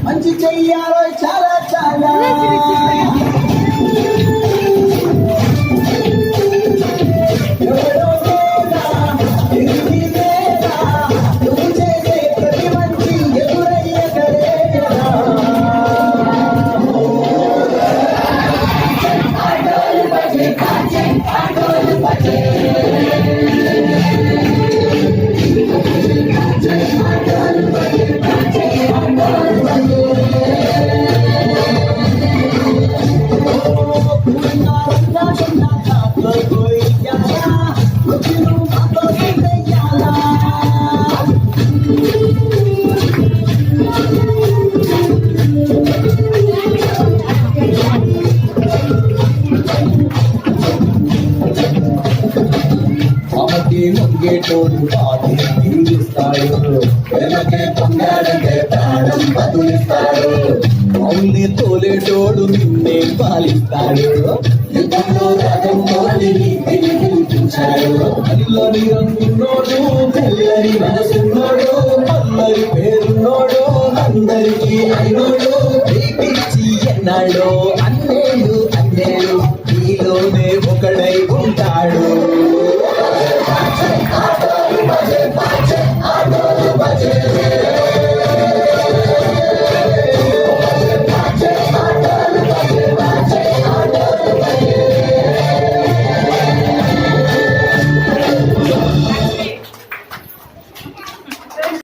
మంచి చెయ్యాలో చాలా చాలా మొంగేటోడు బాధి తీరుస్తాడు వెనకే పొంగాడంటే ప్రాణం బదులిస్తాడు మౌల్ని తోలేటోడు నిన్నే పాలిస్తాడు యుద్ధంలో రథం తోలిని గెలిపించాడు అల్లని రంగున్నోడు తెల్లని మనసున్నోడు అల్లరి పేరున్నోడు అందరికీ అయినోడు పిచ్చి ఎన్నాడో